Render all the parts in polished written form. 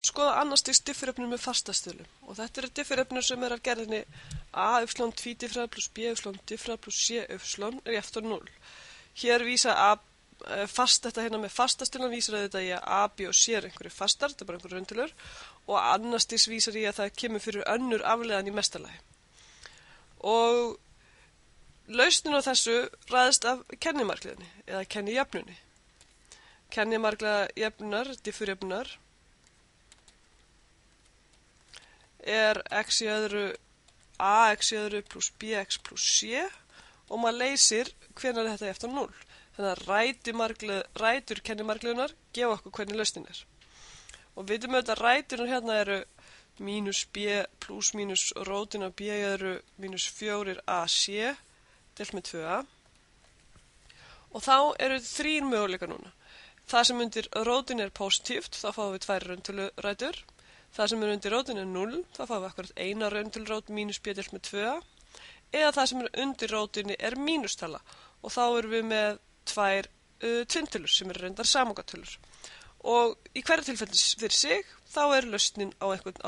skoða annars stigs differefnum með fastastöðlum og þetta eru differefnum sem af gerðinni a y tvídiffrað plus b y diffrað plus c y er jafnt á 0. Hér vísa þetta hérna með fastastöðlum vísar þetta í að a, b og c er einhverju fastar, þetta er bara einhverju rauntölur og annars stigs vísar í að það kemur fyrir önnur afleiðan í mestalagi. Og lausnin á þessu ræðst af kennimargliðinni eða kennijöfnunni. Kennimargliða jöfnunar, diffurjöfnunar er x í öðru ax í öðru plus bx plus c og maður leysir hvenær þetta er eftir 0. Þannig að rætur kennimargliðunar gefa okkur hvernig lausnin er. Og við vitum auðvitað að ræturnar hérna eru mínus b plus mínus rótin af b í öðru mínus 4ac deilt með 2a. Og þá eru 3 möguleika núna. Það sem undir rótin er positíft, þá fáum við 2 rauntölurætur. Það sem er undir rótin er 0, þá fáum við akkurat eina rauntölurót mínus b deilt með 2a. Eða það sem er undir rótinni er mínustala og þá erum við með 2 tvintölur sem eru reyndar samangatölur. Og í hverju tilfelli fyrir sig, þá er lausnin á einhvern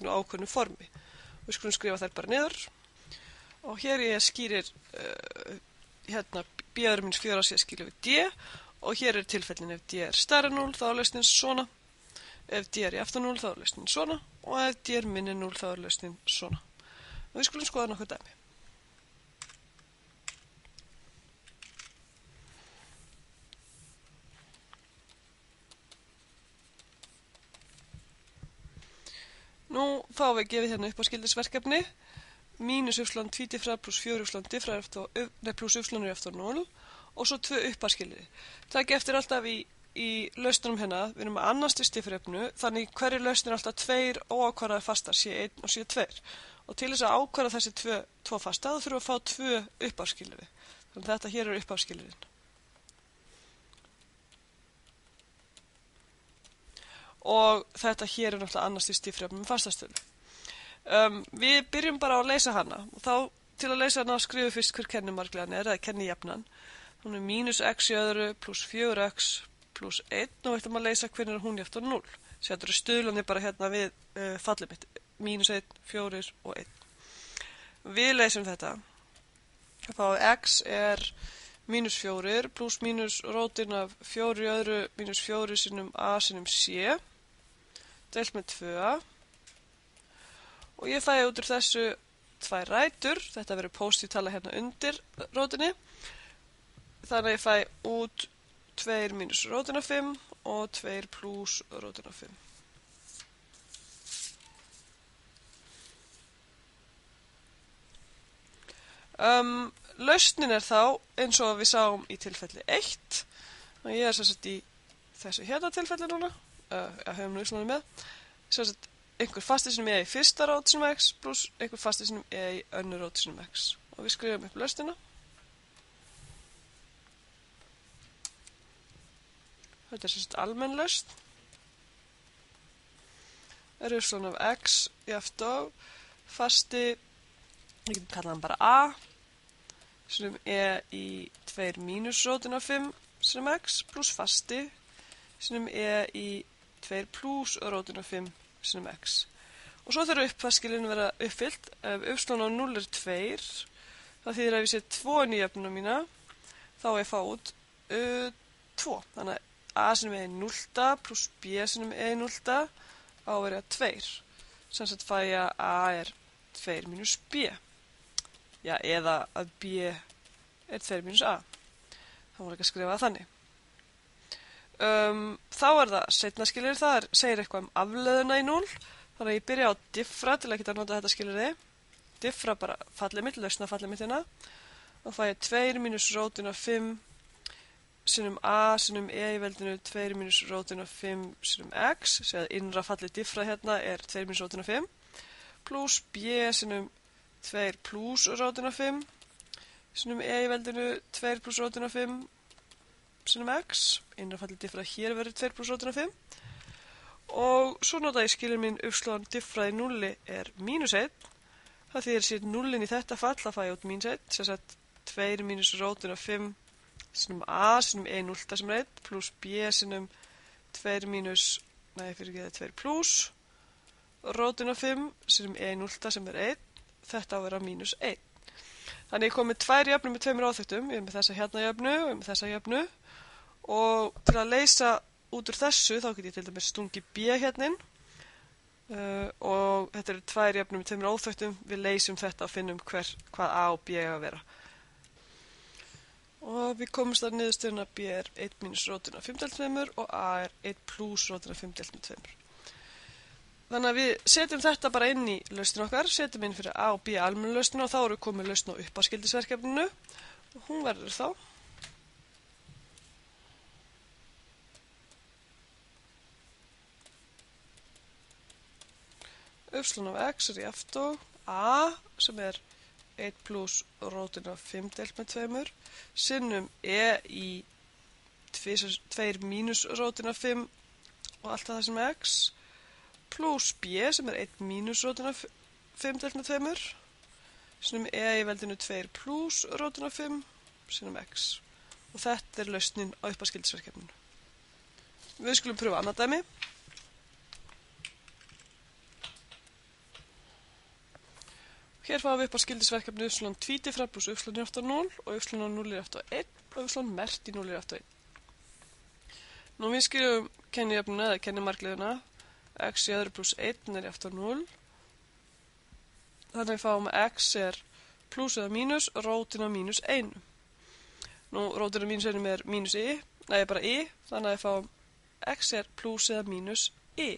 ákveðnu formi. Við skulum skrifa þær bara niður. Og hér ég skýrir hérna b öðru minus 4ac skilja við d. Og hér er tilfellin ef d er stærra 0 þá er lausnin svona, ef d er jafnt á 0 þá er lausnin svona og ef d er minni 0 þá er lausnin svona. Og við skulum skoða nokkuð dæmi. Nú fáum við gefið hérna upp á skildisverkefni mínus y tvídiffrað plus 4 y diffrað plus y er eftir 0 og svo 2 uppaskiljiði. Takk eftir alltaf í lausnunum hérna, við erum að annars stigs differefnu, þannig hverju lausn er alltaf 2 óákvarðaðir fastar, C1 og C2. Og til þess að ákvarða þessi 2 fasta, þá þurfum við að fá 2 uppaskiljiði. Þannig að þetta hér er uppaskiljiðin. Og þetta hér er náttúrulega annars stigs differefnu með fastastöðu. Við byrjum bara að leysa hana og þá til að leysa hana skrifum fyrst hver kennimargliðan er eða kennijafnan. Hún er mínus x í öðru plus 4x plus 1 og ætlum að leysa hvernig er hún jafnt á 0. Sér stuðlanir bara hérna við fallið mitt, mínus 1, 4 og 1. Við leysum þetta. Þá x er mínus 4 plus mínus rótin af 4 í öðru mínus 4 sinnum a sinnum c deilt með 2a. Og ég fæ út úr þessu 2 rætur, þetta verður positív tala hérna undir rótinni. Þannig að ég fæ út 2 mínus rótin af 5 og 2 plus rótin af 5. Lausnin er þá eins og við sáum í tilfelli 1. Og ég er sérstætt í þessu hérna tilfelli núna, höfum nú svona með. Sérstætt einhver fasti sinum í fyrsta rót sinum x plus einhver fasti sinum í önnur rót sinum x. Og við skrifum upp lausnina. Þetta er sérstætt almenn lausn. Rúslan af x jafnt á fasti, við getum kallað hann bara a, sem í 2 mínus rótin af 5 sem x plus fasti, sem í 2 plus rótin af 5 sem x. Og svo þurfa uppvaskilin vera uppfyllt. Ef uppslán á 0 er 2, það þýðir að við séum 2 nýjöfnuna mína, þá ég fá út 2. Þannig að a sem er 0 plus b sem er 0 á að vera 2. Sannsagt fæ ég að a er 2 mínus b. Já, eða að b er 2 mínus a. Það var ekki að skrifa það þannig. Þá er það seinna skilyrði, það segir eitthvað afleiðuna í 0. Þannig að ég byrja á diffra til að geta nota þetta skilyrði. Diffra bara fallið mitt, lausna fallið mitt hérna. Þá fæ ég 2 mínus rótin af 5 sinnum a sinnum í veldinu 2 mínus rótin af 5 sinnum x, segja að innra fallið diffra hérna er 2 mínus rótin af 5, plus b sinnum 2 plus rótin af 5 sinnum í veldinu 2 plus rótin af 5 sinnum x, innra fallið diffra hér verður 2 plus rótin af 5. Og svo nota ég skilur mín uppslóðan diffraði 0 er mínus 1. Það þýðir sér 0 í þetta fall, það fæ ég út mínus 1, sem sagt 2 mínus rótin af 5 sinnum a sinnum e 0 sem er 1, plus b sinnum 2 mínus nei, fyrir ekki það 2 plus rótin af 5 sem e núllta sem 1, þetta á að vera mínus 1. Þannig ég kom með 2 jöfnur með 2 áþektum, ég er með þessa hérna jöfnu og ég er með þessa jöfnu og til að leysa út úr þessu þá get ég til dæmis stungið b hérna og þetta eru 2 jöfnur með 2 áþektum, við leysum þetta og finnum hvað a og b að vera. Og við komumst að niðurstöðuna b er 1 mínus rótin af 5 deilt með 2 og a er 1 plus rótin af 5 deilt með 2. Þannig að við setjum þetta bara inn í lausnin okkar, setjum inn fyrir a og b almennu lausnina og þá erum við komið lausn á uppaskildisverkefninu og hún verður þá y af x er jafnt og a sem er 1 plus rótin af 5 deilt með 2 sinnum e í 2 mínus rótin af 5 og allt það sem er x plus b sem er 1 mínus rótin af 5 deilt með 2 sinnum e í veldinu 2 plus rótin af 5 sinnum x og þetta er lausnin á uppaskildisverkefninu. Við skulum pröfa annað dæmi. Hér fáum við uppaskildisverkefni y tvítifra plus y er aftur 0 og y á 0 er aftur 1 og y mert í 0 er aftur 1. Nú við skrifum kennijöfnuna eða kennimarkliðuna x í öðru plus 1 er aftur 0. Þannig við fáum að x er plus eða mínus rótin af mínus 1. Nú rótin af mínus 1 er mínus i, nei bara i, þannig að við fáum x er plus eða mínus i.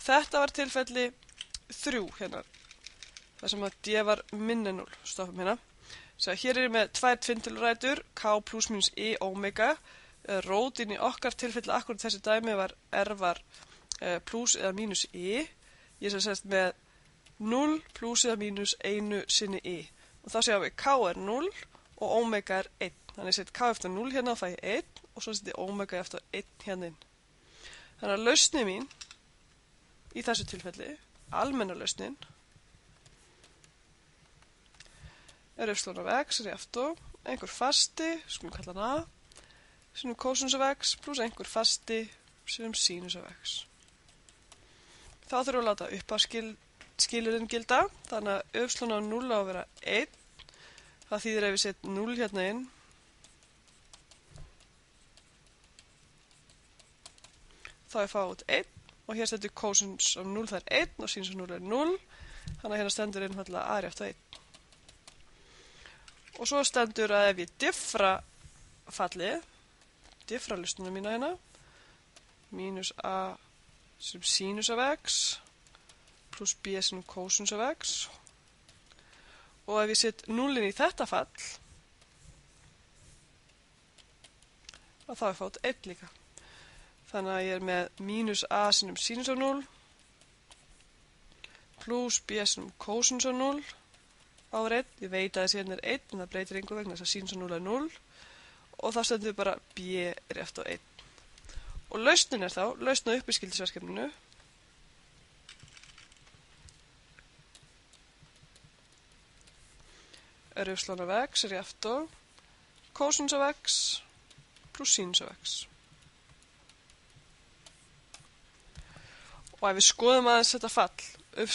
Þetta var tilfelli 3 hérna. Það sem að d var minni 0, stoppum hérna. Svo hér er ég með 2 tvinntölurrætur, k plus mínus i omega. Rótin í okkar tilfelli akkurat þessi dæmi var r var plus eða mínus i. Ég sem sérst með 0 plus eða mínus 1 sinni i. Og þá séum við k er 0 og omega er 1. Þannig ég set k eftir 0 hérna og fæ ég 1 og svo set ég omega eftir 1 hérna inn. Þannig að lausnin mín í þessu tilfelli, almenna lausnin, er y af x er jafnt og einhver fasti, skulum kalla hann a, sinnum kosinus af x pluss einhver fasti sinnum sinus af x. Þá þurfum við að láta uppaskilyrðin gilda, þannig að y af 0 á að vera 1. Það þýðir ef við setjum 0 hérna inn, þá er fáið út 1 og hér setjum kosinus af 0 það er 1 og sinus af 0 er 0, þannig að hérna stendur einfallega a er jafnt 1. Og svo stendur að ef ég diffra fallið, diffra lausnina mína hérna, mínus a sem sinus af x, plus b sem kosinus af x, og ef ég set 0 í þetta fall, þá er fátt 1 líka. Þannig að ég er með mínus a sem sinus af 0, plus b sem kosinus af 0, áver 1, ég veit að þessi hérna er 1 en það breytir einhver vegna þess að sinus af 0 er 0 og þá stendur við bara b er eftir 1 og lausnin er þá, lausnin á uppiskildisverkefninu er y af x er eftir kosinus af x plus sinus af x og ef við skoðum aðeins þetta fall y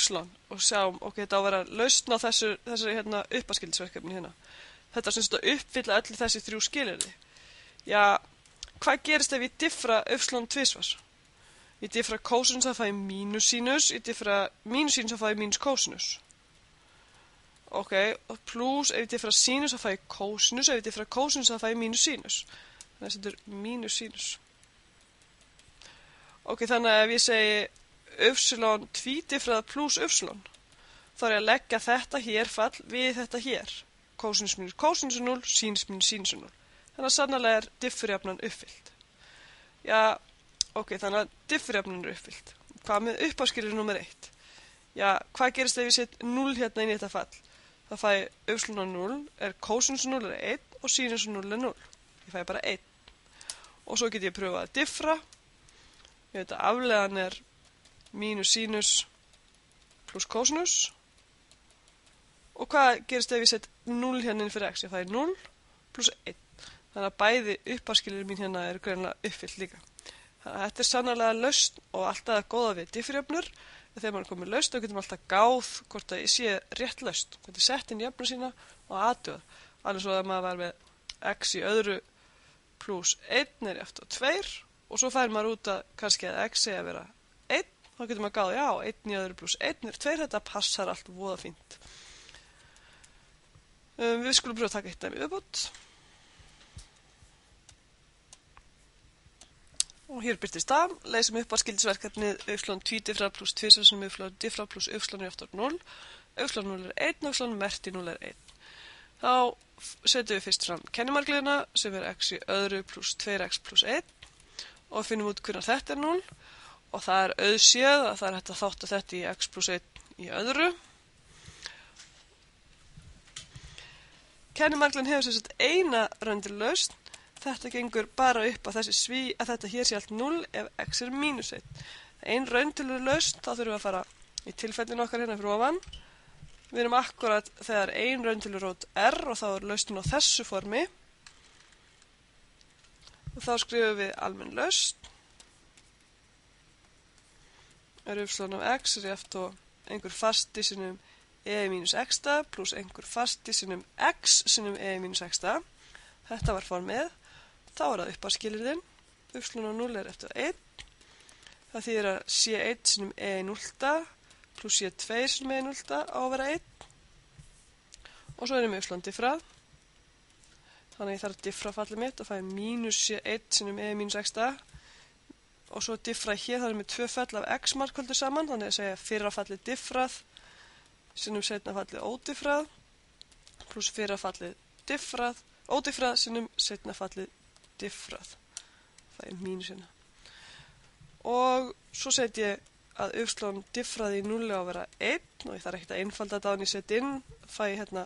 og sjáum, ok, þetta á að vera lausn á þessari hérna uppaskildisverkefni hérna. Þetta er sem sagt að uppfylla öll þessi 3 skilyrði. Já, hvað gerist ef ég diffra y tvisvar? Ég diffra kosinus að fæ mínus sinus, ég diffra mínus sinus að fæ mínus kosinus. Ok, og plus ef ég diffra sinus að fæ kosinus, ef ég diffra kosinus að fæ mínus sinus. Þannig að þetta er mínus sinus. Ok, þannig að ef ég segi y tvídifrað plus y þá er ég að leggja þetta hér fall við þetta hér kosinus mínus kosinus 0, sinus mínus sinus 0 þannig að sannarlega er diffurjafnan uppfyllt. Já, ok, þannig að diffurjafnan er uppfyllt. Hvað með uppaskilyrði nummer 1? Já, hvað gerist ef ég set 0 hérna inn í þetta fall? Það fæ y af 0 er kosinus 0 er 1 og sinus 0 er 0. Ég fæ bara 1 og svo get ég pröfað að diffra. Ég veit að afleiðan er mínus sinus plus kosinus og hvað gerist ef ég set 0 hérna inn fyrir x? Ég fæ 0 plus 1 þannig að bæði uppaskilyrði mín hérna eru greinilega uppfyllt líka Þetta er sannarlega lausn og alltaf að góða við diffurjöfnur. Þegar maður er komið lausn, þá getur maður alltaf gáð hvort það sé rétt lausn. Getur sett inn jöfnu sína og athugað. Alveg svo að maður var með x í öðru pluss 1 er eftir 2 og svo fær maður út að kannski að x eigi að vera 1. Þá getur maður gáð, já, 1 í öðru pluss 1 er 2. Þetta passar allt voða fínt. Við skulum pröfa að taka eitt dæmi viðbót. Og hér byrtist það, leysum upp á skildisverkefnið y tvídiffra pluss 2 sem y diffra pluss y er eftir 0. Y 0 er 1 og y merkt í 0 er 1. Þá setjum við fyrst fram kennimargliðina sem er x í öðru pluss 2x pluss 1 og finnum út hvernig þetta er 0 og það er auðséð að það er hægt að þátta þetta í x pluss 1 í öðru. Kennimargliðin hefur sem sagt eina röndurlausn. Þetta gengur bara upp að þessi sví að þetta hér sé allt 0 ef x er mínus 1. Ein rauntölu lausn, þá þurfum við að fara í tilfellinu okkar hérna fyrir ofan. Við erum akkurat þegar ein rauntölu rót r og þá er lausnin á þessu formi. Og þá skrifum við almenn lausn. Er uppslán af x er eftir einhver fasti sinnum e mínus x pluss einhver fasti sinnum x sinnum e mínus x. Þetta var formið. Þá er það upp á skilyrðin. Uppslun á 0 er eftir 1. Það þýðir að C1 sinnum E0 pluss C2 sinnum E0 á að vera 1. Og svo erum við uppslun diffrað. Þannig ég þarf diffrafallið mitt og fæði mínus C1 sinnum E mínus x. Og svo diffrað hér, þannig með tvö fall af x markvöldur saman. Þannig að segja fyrrafallið diffrað sinnum seinna-fallið ódiffrað pluss fyrrafallið diffrað ódiffrað sinnum seinna-fallið diffrað. Það er mínus hérna. Og svo set ég að uppslán diffrað í 0 á að vera 1 og ég þarf ekkert að einfalda þetta á en ég set inn, fæ ég hérna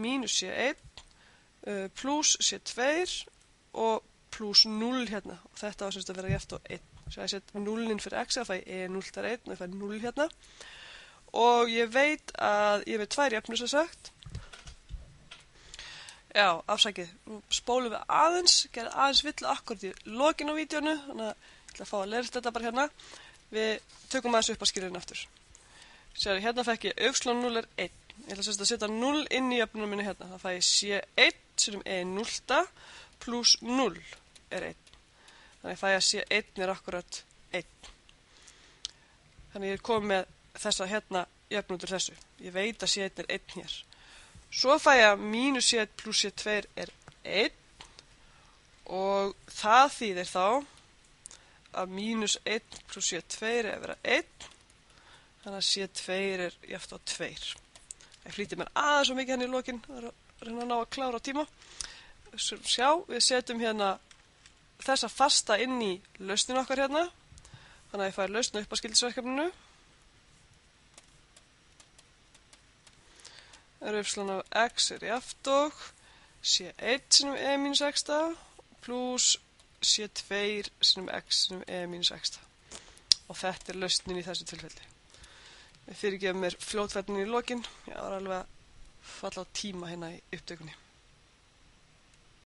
mínus C1 pluss C2 og pluss 0 hérna og þetta á semst að vera jafnt á 1. Svo ég set 0-inn fyrir x að fæ E0 er 1 og ég fæ 0 hérna og ég veit að ég er með tvær jöfnur sem sagt. Já, afsakið, nú spólum við aðeins, gerði aðeins villu akkurat í lokin á vídeónu, þannig að ég ætla að fá að lerta þetta bara hérna. Við tökum aðeins upp á skilurinn aftur. Sjáðu, hérna fekk ég uppslán 0 er 1. Ég ætla að setja 0 inn í jöfnunum minni hérna. Það fæ ég C1 sinnum E0 pluss 0 er 1. Þannig að fæ ég að C1 er akkurat 1. Þannig ég er komið með þessa hérna jöfn út úr þessu. Ég veit að C1 er 1 hér. Svo fæ ég að mínus C1 pluss C2 er 1 og það þýðir þá að mínus 1 pluss C2 er að vera 1 þannig að C2 er jafnt á 2. Ég flýti mér aðeins svo mikið hann í lokin að reyna að ná að klára tíma. Sjá, við setjum hérna þessa fasta inn í lausninu okkar hérna þannig að ég fær lausnu upp á skildisverkefninu. Uppslán af x er jafnt og C1 sinnum E mínus x pluss C2 sinnum x sinnum E mínus x. Og þetta er lausnin í þessu tilfelli. Við fyrirgefum mér fljótferðin í lokin. Ég var alveg að falla á tíma hérna í upptökunni.